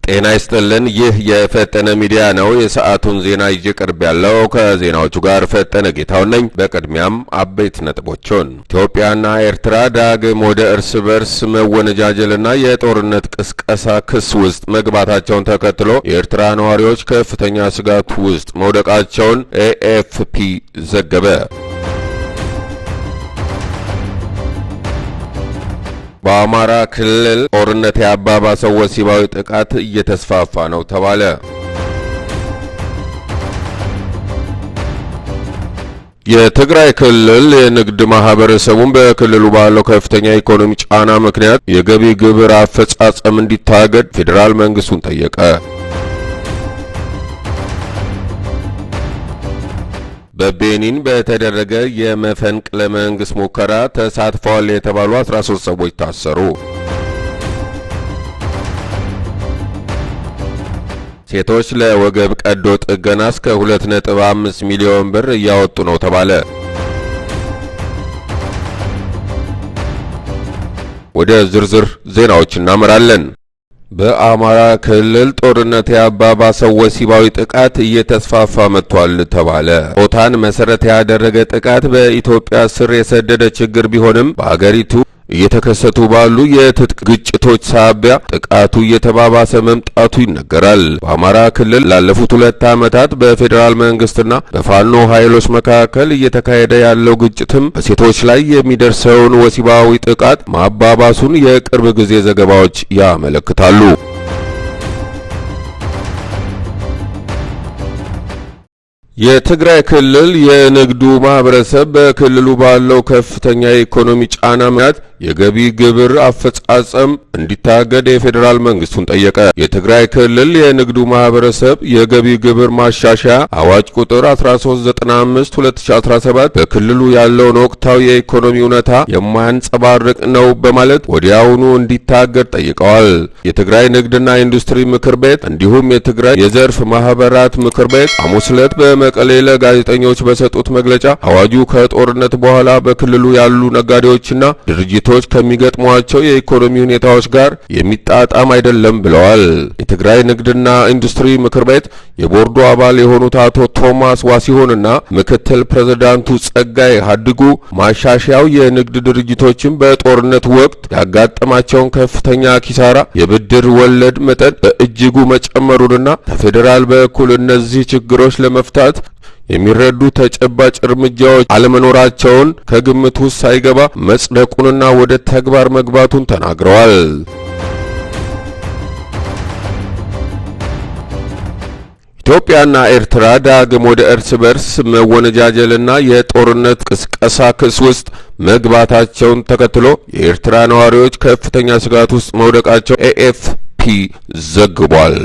ጤና ይስጥልን። ይህ የፈጠነ ሚዲያ ነው። የሰዓቱን ዜና ይዤ ቀርብ ያለው ከዜናዎቹ ጋር ፈጠነ ጌታው ነኝ። በቅድሚያም አበይት ነጥቦችን ኢትዮጵያና ኤርትራ ዳግም ወደ እርስ በርስ መወነጃጀልና የጦርነት ቅስቀሳ ክስ ውስጥ መግባታቸውን ተከትሎ የኤርትራ ነዋሪዎች ከፍተኛ ስጋት ውስጥ መውደቃቸውን ኤኤፍፒ ዘገበ። በአማራ ክልል ጦርነት ያባባሰው ወሲባዊ ጥቃት እየተስፋፋ ነው ተባለ። የትግራይ ክልል የንግድ ማህበረሰቡን በክልሉ ባለው ከፍተኛ ኢኮኖሚ ጫና ምክንያት የገቢ ግብር አፈጻጸም እንዲታገድ ፌዴራል መንግስቱን ጠየቀ። በቤኒን በተደረገ የመፈንቅለ መንግስት ሙከራ ተሳትፈዋል የተባሉ 13 ሰዎች ታሰሩ። ሴቶች ለወገብ ቀዶ ጥገና እስከ 2.5 ሚሊዮን ብር እያወጡ ነው ተባለ። ወደ ዝርዝር ዜናዎች እናመራለን። በአማራ ክልል ጦርነት ያባባሰው ወሲባዊ ጥቃት እየተስፋፋ መጥቷል ተባለ። ጾታን መሰረት ያደረገ ጥቃት በኢትዮጵያ ስር የሰደደ ችግር ቢሆንም በአገሪቱ እየተከሰቱ ባሉ የትጥቅ ግጭቶች ሳቢያ ጥቃቱ እየተባባሰ መምጣቱ ይነገራል። በአማራ ክልል ላለፉት 2 ዓመታት በፌዴራል መንግስትና በፋኖ ኃይሎች መካከል እየተካሄደ ያለው ግጭትም በሴቶች ላይ የሚደርሰውን ወሲባዊ ጥቃት ማባባሱን የቅርብ ጊዜ ዘገባዎች ያመለክታሉ። የትግራይ ክልል የንግዱ ማህበረሰብ በክልሉ ባለው ከፍተኛ የኢኮኖሚ ጫና ምክንያት የገቢ ግብር አፈጻጸም እንዲታገድ የፌዴራል መንግስቱን ጠየቀ። የትግራይ ክልል የንግዱ ማህበረሰብ የገቢ ግብር ማሻሻያ አዋጅ ቁጥር 1395/2017 በክልሉ ያለውን ወቅታዊ የኢኮኖሚ ሁኔታ የማያንጸባርቅ ነው በማለት ወዲያውኑ እንዲታገድ ጠይቀዋል። የትግራይ ንግድና ኢንዱስትሪ ምክር ቤት እንዲሁም የትግራይ የዘርፍ ማህበራት ምክር ቤት ሐሙስ ዕለት በመቀሌ ለጋዜጠኞች በሰጡት መግለጫ አዋጁ ከጦርነት በኋላ በክልሉ ያሉ ነጋዴዎችና ድርጅቶች ከሚገጥሟቸው የኢኮኖሚ ሁኔታዎች ጋር የሚጣጣም አይደለም ብለዋል። የትግራይ ንግድና ኢንዱስትሪ ምክር ቤት የቦርዱ አባል የሆኑት አቶ ቶማስ ዋሲሆንና ምክትል ፕሬዝዳንቱ ጸጋይ ሀድጉ ማሻሻያው የንግድ ድርጅቶችን በጦርነት ወቅት ያጋጠማቸውን ከፍተኛ ኪሳራ፣ የብድር ወለድ መጠን በእጅጉ መጨመሩንና ከፌዴራል በኩል እነዚህ ችግሮች ለመፍታት የሚረዱ ተጨባጭ እርምጃዎች አለመኖራቸውን ከግምት ውስጥ ሳይገባ መጽደቁንና ወደ ተግባር መግባቱን ተናግረዋል። ኢትዮጵያና ኤርትራ ዳግም ወደ እርስ በርስ መወነጃጀልና የጦርነት ቅስቀሳ ክስ ውስጥ መግባታቸውን ተከትሎ የኤርትራ ነዋሪዎች ከፍተኛ ስጋት ውስጥ መውደቃቸው ኤኤፍፒ ዘግቧል።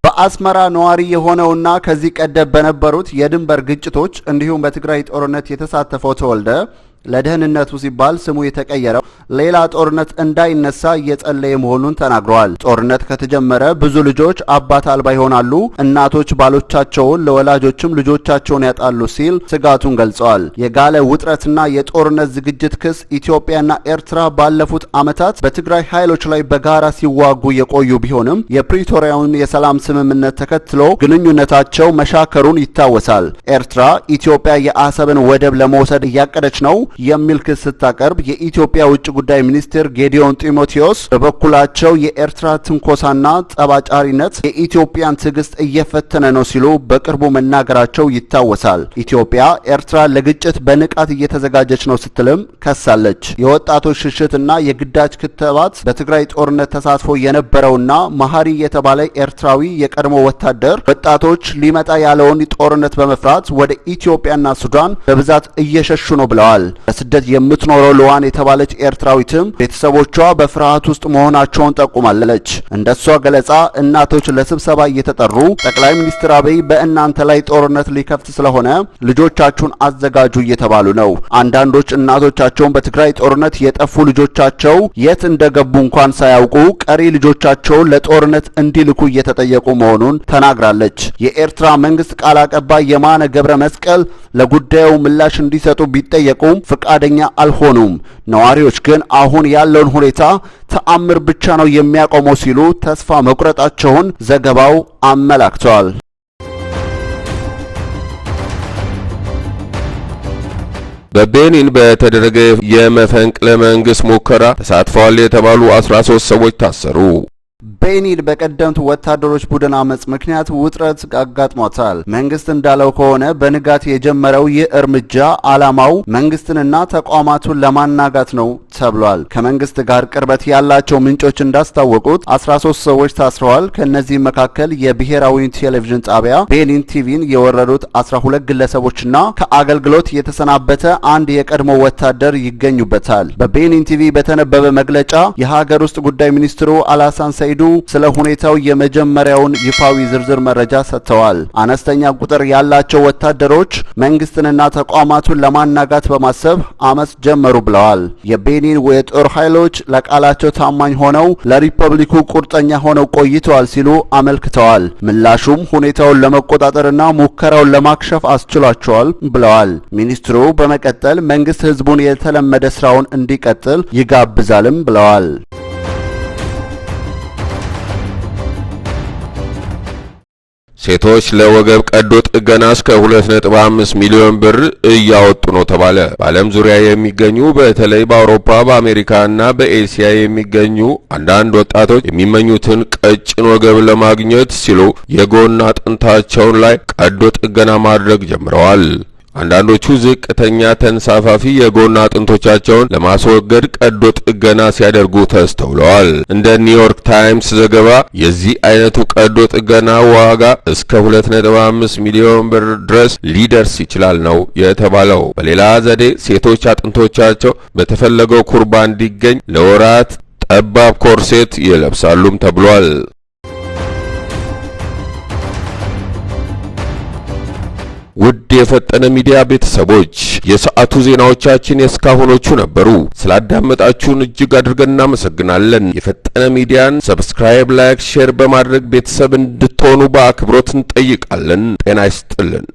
በአስመራ ነዋሪ የሆነውና ከዚህ ቀደም በነበሩት የድንበር ግጭቶች እንዲሁም በትግራይ ጦርነት የተሳተፈው ተወልደ ለደህንነቱ ሲባል ስሙ የተቀየረው ሌላ ጦርነት እንዳይነሳ እየጸለየ መሆኑን ተናግረዋል። ጦርነት ከተጀመረ ብዙ ልጆች አባት አልባ ይሆናሉ፣ እናቶች ባሎቻቸውን ለወላጆችም ልጆቻቸውን ያጣሉ ሲል ስጋቱን ገልጸዋል። የጋለ ውጥረትና የጦርነት ዝግጅት ክስ ኢትዮጵያና ኤርትራ ባለፉት ዓመታት በትግራይ ኃይሎች ላይ በጋራ ሲዋጉ የቆዩ ቢሆንም የፕሪቶሪያውን የሰላም ስምምነት ተከትሎ ግንኙነታቸው መሻከሩን ይታወሳል። ኤርትራ ኢትዮጵያ የአሰብን ወደብ ለመውሰድ እያቀደች ነው የሚል ክስ ስታቀርብ የኢትዮጵያ ውጭ ጉዳይ ሚኒስትር ጌዲዮን ጢሞቴዎስ በበኩላቸው የኤርትራ ትንኮሳና ጠባጫሪነት የኢትዮጵያን ትዕግስት እየፈተነ ነው ሲሉ በቅርቡ መናገራቸው ይታወሳል። ኢትዮጵያ ኤርትራ ለግጭት በንቃት እየተዘጋጀች ነው ስትልም ከሳለች። የወጣቶች ሽሽትና የግዳጅ ክትባት በትግራይ ጦርነት ተሳትፎ የነበረውና መሐሪ የተባለ ኤርትራዊ የቀድሞ ወታደር ወጣቶች ሊመጣ ያለውን ጦርነት በመፍራት ወደ ኢትዮጵያና ሱዳን በብዛት እየሸሹ ነው ብለዋል። በስደት የምትኖረው ለዋን የተባለች ኤርትራዊትም ቤተሰቦቿ በፍርሃት ውስጥ መሆናቸውን ጠቁማለች። እንደሷ ገለጻ እናቶች ለስብሰባ እየተጠሩ ጠቅላይ ሚኒስትር አብይ በእናንተ ላይ ጦርነት ሊከፍት ስለሆነ ልጆቻችሁን አዘጋጁ እየተባሉ ነው። አንዳንዶች እናቶቻቸውን በትግራይ ጦርነት የጠፉ ልጆቻቸው የት እንደገቡ እንኳን ሳያውቁ ቀሪ ልጆቻቸውን ለጦርነት እንዲልኩ እየተጠየቁ መሆኑን ተናግራለች። የኤርትራ መንግስት ቃል አቀባይ የማነ ገብረ መስቀል ለጉዳዩ ምላሽ እንዲሰጡ ቢጠየቁም ፍቃደኛ አልሆኑም። ነዋሪዎች ግን አሁን ያለውን ሁኔታ ተአምር ብቻ ነው የሚያቆመው ሲሉ ተስፋ መቁረጣቸውን ዘገባው አመላክቷል። በቤኒን በተደረገ የመፈንቅለ መንግስት ሙከራ ተሳትፈዋል የተባሉ 13 ሰዎች ታሰሩ። ቤኒን በቀደምት ወታደሮች ቡድን አመጽ ምክንያት ውጥረት አጋጥሟታል። መንግስት እንዳለው ከሆነ በንጋት የጀመረው ይህ እርምጃ ዓላማው መንግስትንና ተቋማቱን ለማናጋት ነው ተብሏል። ከመንግስት ጋር ቅርበት ያላቸው ምንጮች እንዳስታወቁት 13 ሰዎች ታስረዋል። ከነዚህ መካከል የብሔራዊ ቴሌቪዥን ጣቢያ ቤኒን ቲቪን የወረዱት 12 ግለሰቦችና ከአገልግሎት የተሰናበተ አንድ የቀድሞ ወታደር ይገኙበታል። በቤኒን ቲቪ በተነበበ መግለጫ የሀገር ውስጥ ጉዳይ ሚኒስትሩ አላሳን ሰይዱ ስለ ሁኔታው የመጀመሪያውን ይፋዊ ዝርዝር መረጃ ሰጥተዋል። አነስተኛ ቁጥር ያላቸው ወታደሮች መንግስትንና ተቋማቱን ለማናጋት በማሰብ አመጽ ጀመሩ ብለዋል። የቤኒን የጦር ኃይሎች ለቃላቸው ታማኝ ሆነው ለሪፐብሊኩ ቁርጠኛ ሆነው ቆይተዋል ሲሉ አመልክተዋል። ምላሹም ሁኔታውን ለመቆጣጠርና ሙከራውን ለማክሸፍ አስችሏቸዋል ብለዋል። ሚኒስትሩ በመቀጠል መንግስት ህዝቡን የተለመደ ስራውን እንዲቀጥል ይጋብዛልም ብለዋል። ሴቶች ለወገብ ቀዶ ጥገና እስከ 2.5 ሚሊዮን ብር እያወጡ ነው ተባለ። በዓለም ዙሪያ የሚገኙ በተለይ በአውሮፓ በአሜሪካና በኤሲያ የሚገኙ አንዳንድ ወጣቶች የሚመኙትን ቀጭን ወገብ ለማግኘት ሲሉ የጎን አጥንታቸውን ላይ ቀዶ ጥገና ማድረግ ጀምረዋል። አንዳንዶቹ ዝቅተኛ ተንሳፋፊ የጎን አጥንቶቻቸውን ለማስወገድ ቀዶ ጥገና ሲያደርጉ ተስተውለዋል። እንደ ኒውዮርክ ታይምስ ዘገባ የዚህ አይነቱ ቀዶ ጥገና ዋጋ እስከ 2.5 ሚሊዮን ብር ድረስ ሊደርስ ይችላል ነው የተባለው። በሌላ ዘዴ ሴቶች አጥንቶቻቸው በተፈለገው ኩርባ እንዲገኝ ለወራት ጠባብ ኮርሴት ይለብሳሉም ተብሏል። ውድ የፈጠነ ሚዲያ ቤተሰቦች የሰዓቱ ዜናዎቻችን የስካሁኖቹ ነበሩ። ስላዳመጣችሁን እጅግ አድርገን እናመሰግናለን። የፈጠነ ሚዲያን ሰብስክራይብ፣ ላይክ፣ ሼር በማድረግ ቤተሰብ እንድትሆኑ በአክብሮት እንጠይቃለን። ጤና ይስጥልን።